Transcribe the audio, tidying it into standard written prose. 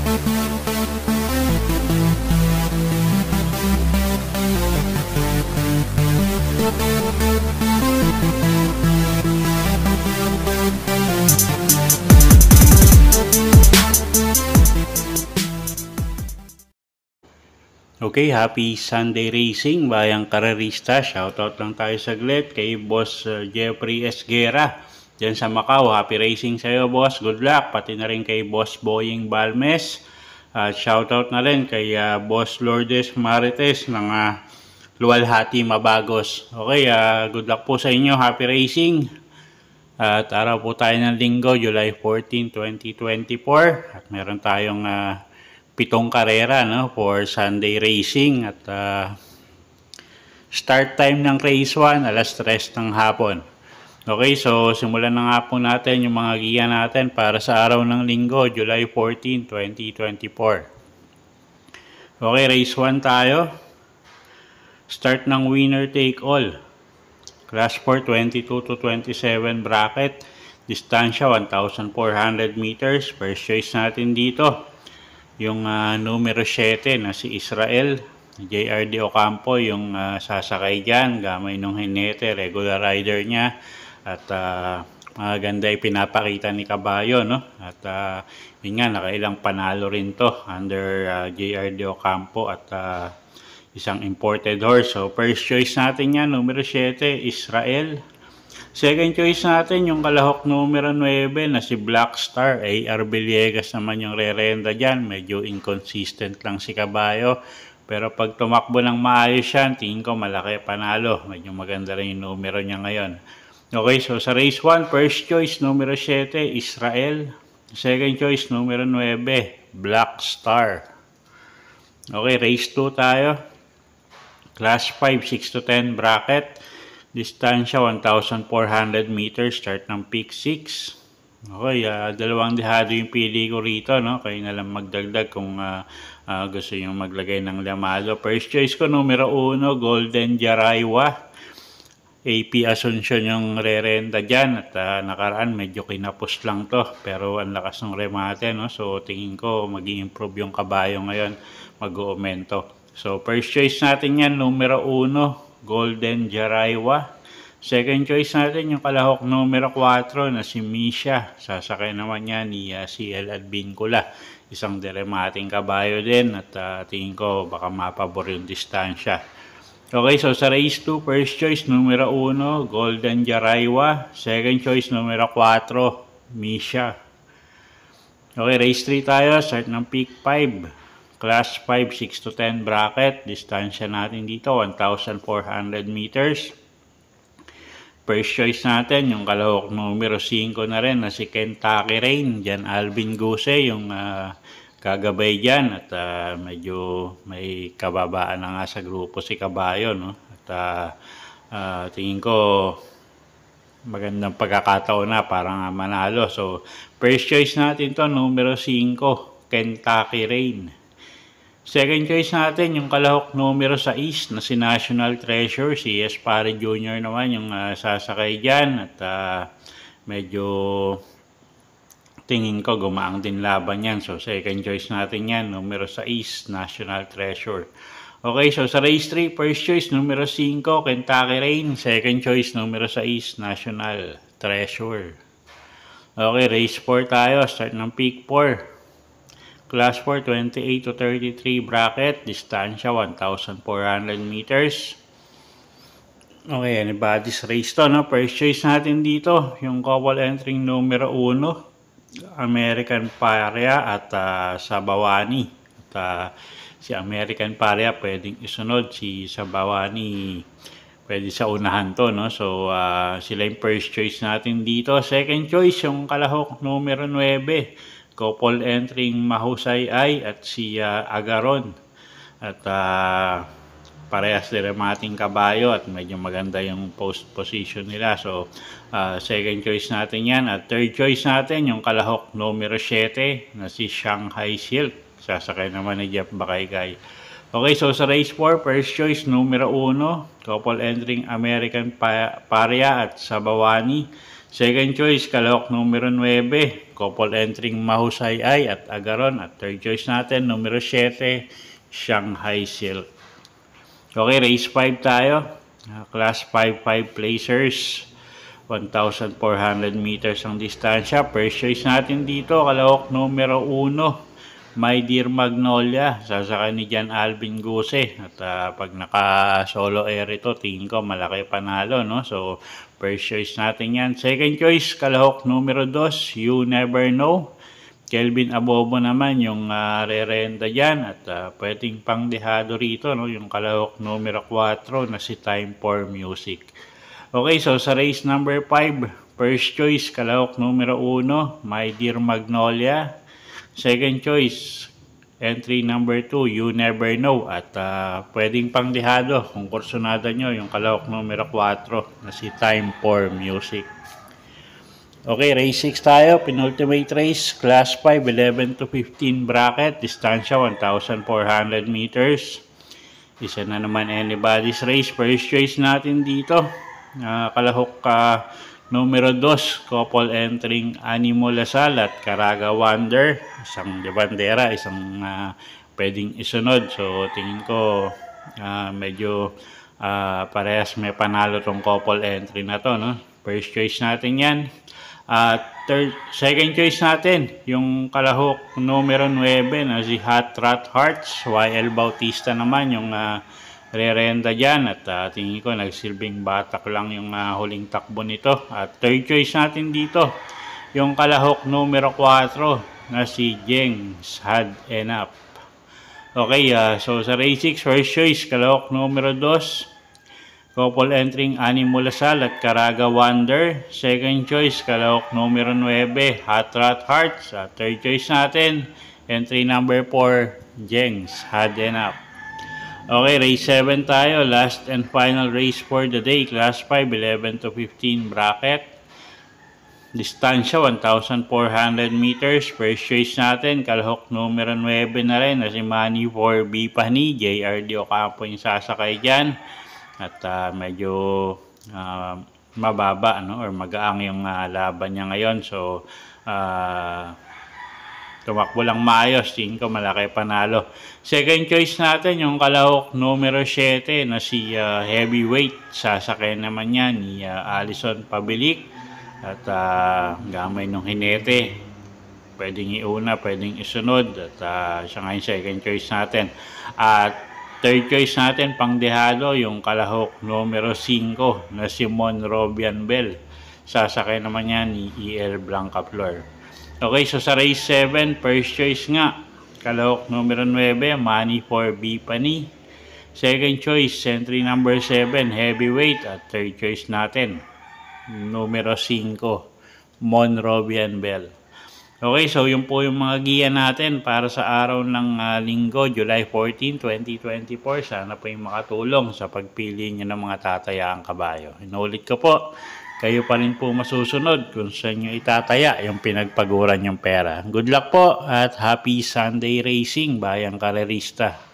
Okay, happy Sunday racing, bayang karerista. Shoutout lang tayo saglit kay Boss Jeffrey Esguera dyan sa Macau. Happy racing sa'yo, boss. Good luck. Pati na rin kay Boss Boying Balmes. Shoutout na rin kay Boss Lourdes Marites ng Luwalhati, Mabagos. Okay, good luck po sa inyo. Happy racing. At araw po tayo ng linggo, July 14, 2024. At meron tayong 7 karera, no, for Sunday racing. At start time ng race 1, alas 3 ng hapon. Okay, so simulan na nga po natin yung mga giya natin para sa araw ng linggo, July 14, 2024. Okay, race 1 tayo. Start ng winner take all. Class 4, 22 to 27 bracket. Distansya 1,400 meters. First choice natin dito yung numero 7 na si Israel. JRD Ocampo yung sasakay dyan. Gamay nung hinete, regular rider niya. At maganda yung pinapakita ni Caballo, no? At yun nga, nakailang panalo rin to under JRD Ocampo at isang imported horse. So first choice natin yan, numero 7, Israel. Second choice natin yung kalahok numero 9 na si Black Star. AR Villegas naman yung re-renda dyan. Medyo inconsistent lang si Caballo. Pero pag tumakbo ng maayos yan, tingin ko malaki panalo. Medyo maganda rin yung numero niya ngayon. Okay, so sa race 1, first choice numero 7, Israel. Second choice numero 9, Black Star. Okay, race 2 tayo. Class 5, 6 to 10 bracket. Distansya 1,400 meters, start ng peak 6. Okay, dalawang dehado yung pili ko rito, no? Kayo na lang magdagdag kung gusto nyo maglagay ng lamado. First choice ko, numero 1, Golden Jaraywa. AP Asuncion yung re-renta dyan. At nakaraan, medyo kinapos lang to. Pero ang lakas ng remate, no? So, tingin ko mag-i-improve yung kabayo ngayon. Mag-aumento. So, first choice natin yan, numero 1. Golden Jaraywa. Second choice natin yung kalahok numero 4 na si Misha. Sasakay naman niya ni CL Advincula. Isang deremating kabayo din at tingin ko baka mapabor yung distansya. Okay, so sa race 2, first choice numero 1, Golden Jaraywa. Second choice numero 4, Misha. Okay, race 3 tayo. Start ng peak 5. Class 5, 6 to 10 bracket. Distansya natin dito, 1,400 meters. First choice natin, yung kalahok numero 5 na rin na si Kentucky Rain. Diyan Alvin Guse, yung kagabay dyan. At medyo may kababaan na nga sa grupo si Caballo, no? At tingin ko magandang pagkakataon na para nga manalo. So, first choice natin to numero 5, Kentucky Rain. Second choice natin, yung kalahok numero 6 na si National Treasure, si Espare Jr. naman yung sasakay dyan. At medyo tingin ko gumaang din laban yan. So second choice natin yan, numero 6, National Treasure. Okay, so sa race 3, first choice numero 5, Kentucky Rain. Second choice numero 6, National Treasure. Okay, race 4 tayo, start ng peak 4. Class 4, 28 to 33 bracket. Distansya, 1,400 meters. Okay, anybody's race to, no? First choice natin dito, yung couple entering numero 1, American Paria at Sabawani. At si American Paria pwedeng isunod, si Sabawani pwede sa unahan to, no? So, sila yung first choice natin dito. Second choice, yung kalahok numero 9, couple entering Mahusay Ay at si Agaron. At parehas deremating kabayo at medyo maganda yung post position nila. So, second choice natin yan. At third choice natin, yung kalahok numero 7 na si Shanghai Silk. Sasakay naman ni Jeff Bakaygay. Okay, so sa race 4, first choice numero 1, couple entering American Paria at Sabawani. Second choice, kalahok numero 9, couple entering Mahusay Ay at Agaron. At third choice natin, numero 7, Shanghai Silk. Okay, race 5 tayo. Class 5 placers. 1,400 meters ang distansya. First choice natin dito, kalahok numero 1, My Dear Magnolia. Sasakay ni Jan Alvin Guse. At pag naka-solo air ito, tingin ko malaki panalo, no? So, first choice natin yan. Second choice, kalahok numero 2, You Never Know. Kelvin Abobo naman yung re-renta dyan. At pwedeng pangdehado rito, no? Yung kalahok numero 4 na si Time for Music. Okay, so sa race number 5, first choice, kalahok numero 1, My Dear Magnolia. Second choice, entry number 2, You Never Know. At pwedeng pangdehado kung kursunada nyo yung kalahok numero 4 na si Time for Music. Okay, race 6 tayo. Penultimate race, class 5, 11 to 15 bracket. Distansya 1,400 meters. Isa na naman anybody's race. First choice natin dito, kalahok numero 2, couple entering Animo Lasal at Caraga Wonder. Isang de bandera, isang pwedeng isunod. So tingin ko medyo parehas may panalo tong couple entry na to, no? First choice natin yan. Second choice natin, yung kalahok numero 9 na si Hot Rat Hearts. YL Bautista naman yung re-renta dyan. At tingin ko nagsilbing batak lang yung huling takbo nito. At third choice natin dito, yung kalahok numero 4 na si Jengs Had Enough. Okay, so sa race 6, first choice, kalahok numero 2, couple entering Animo Lasal at Caraga Wonder. Second choice, kalahok numero 9, Hot Rat Hearts. Third choice natin, entry number 4, Jengs Had Enough. Okay, race 7 tayo. Last and final race for the day. Class 5, 11 to 15 bracket. Distansya, 1,400 meters. First choice natin, kalahok numero 9 na rin na si Manny 4B Pani. JRD Ocampo yung sasakay dyan. At medyo mababa, no? Or magaang yung laban niya ngayon. So, tumakbo lang maayos. Tingin ko malaki panalo. Second choice natin, yung kalahok numero 7 na si Heavyweight. Sasakay naman yan ni Alison Pabilik. At gamay ng hinete. Pwedeng iuna, pwedeng isunod. At siya nga yung second choice natin. At third choice natin, pangdehado, yung kalahok numero 5 na si Monrobian Bell. Sasakay naman yan ni EL Blanca Flor. Okay, so sa race 7, first choice nga, kalahok numero 9, Manny 4B Pani. Second choice, entry number 7, Heavyweight. At third choice natin, numero 5, Monrobian Bell. Okay, so yun po yung mga giya natin para sa araw ng linggo, July 14, 2024. Sana po yung makatulong sa pagpili nyo ng mga tatayaang kabayo. Inulit ko po, kayo pa rin po masusunod kung saan nyo itataya yung pinagpaguran yung pera. Good luck po at happy Sunday racing, bayang karerista.